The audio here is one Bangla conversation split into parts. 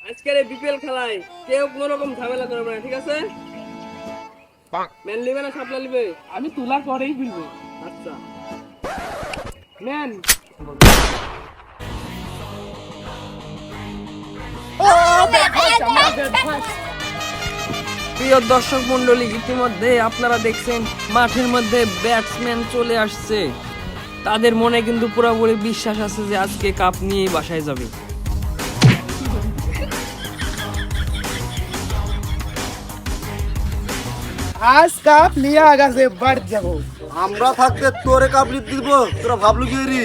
আজকের এই বিপিএল খেলায় কেউ কোনো রকম ঝামেলা করবে না, ঠিক আছে? ম্যান লিবে না সাপলা লিবে? আমি তোলার পরেই বলবো। আচ্ছা ম্যান প্রিয় দর্শক মন্ডলী, ইতিমধ্যে আপনারা দেখছেন মাঠের মধ্যে ব্যাটসম্যান চলে আসছে। তাদের মনে কিন্তু পুরোপুরি বিশ্বাস আছে যে আজকে কাপ নিয়েই বাসায় যাবে। আজ কাপ নিয়ে আগাছে বাড়ি যাবো। আমরা থাকতে তোরে কাপ লিখ দিব, তোরা ভাবলু কি রে?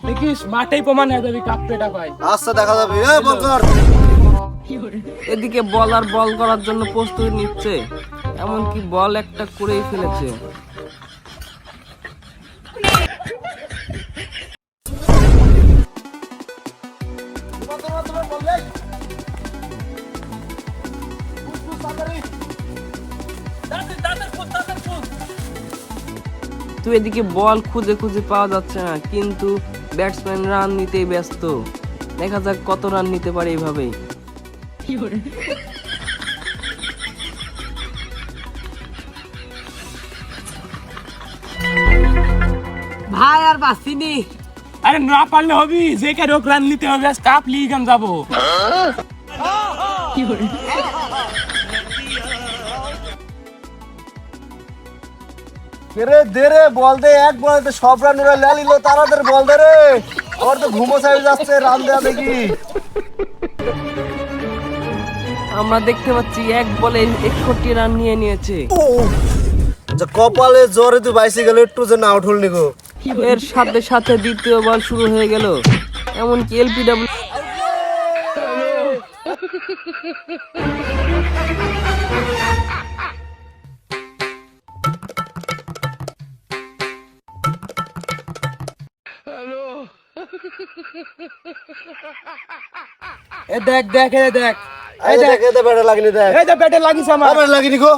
দেখিস মাঠেই প্রমাণ হয়ে যাবে কাপ পেটা পাই। আচ্ছা দেখা যাবে। এ বল কর। এদিকে বলার বল করার জন্য প্রস্তুতি নিচ্ছে, এমনকি বল একটা করেই ফেলেছে। তো এদিকে বল খুঁজে খুঁজে পাওয়া যাচ্ছে না, কিন্তু ব্যাটসম্যান রান নিতেই ব্যস্ত। দেখা যাক কত রান নিতে পারে এইভাবেই। ভাই আর বাসিনি। আরে না পারলে হবি, যে কে রোক রান নিতে হবে, আজ কাপ লিয়ে গান যাবো। কেরে দে রে, বল দে। এক বলেতে সব রান ওরা লালিলো, তারাদের বল দে রে। ওর তো ঘুমো সাইজ যাচ্ছে, রান দেয়া দেখি। আমরা দেখতে পাচ্ছি এক বলে 61 রান নিয়ে নিয়েছে। যে কপালে জ্বরে তুই বাইসে গেল, একটু যে না আউট হল নিগো। এর সাথে সাথে দ্বিতীয় বল শুরু হয়ে গেল, এমনকি এলপিডব্লিউ এ দেখ দেখ এ দেখ, এই দেখ এতে ব্যাটে লাগনি দেখ। এই যে ব্যাটে লাগিস আমার। ব্যাটে লাগনি গো।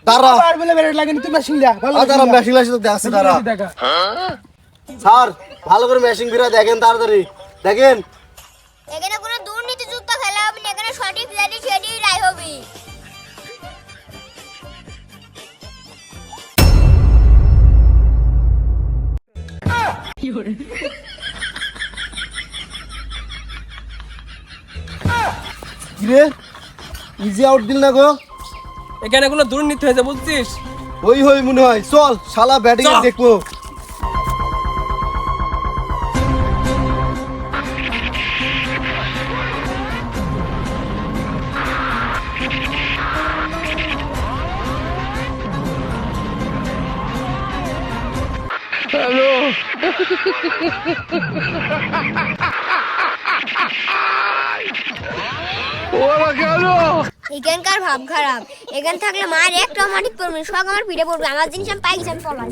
দাঁড়া। আর বলে ব্যাটে লাগিনি, তুই মেশিন লিয়া ভালো দাঁড়া, ম্যাচিং লাইসে তো দেখছে দাঁড়া। দেখা। স্যার ভালো করে ম্যাচিং ভিড়া দেখেন তাড়াতাড়ি। দেখেন এখানে কোনো দুর্নীতি যুক্ত খেলা হবে না, এখানে সঠিক জানি সেটাই রায় হবে। কি রে, ইজি আউট দিল না গো। এখানে কোনো দুর্নীতি হয়েছে বুঝছিস? ওই হই মনে হয়। চল শালা ব্যাটিং চল। দেখবো। এখানকার ভাব খারাপ, এখান থাকলে মার একটা মাটি পড়বে, সব আমার পিঠে পড়বে, আমার জিনিস আমি পাই গেছি, আমি পলাই।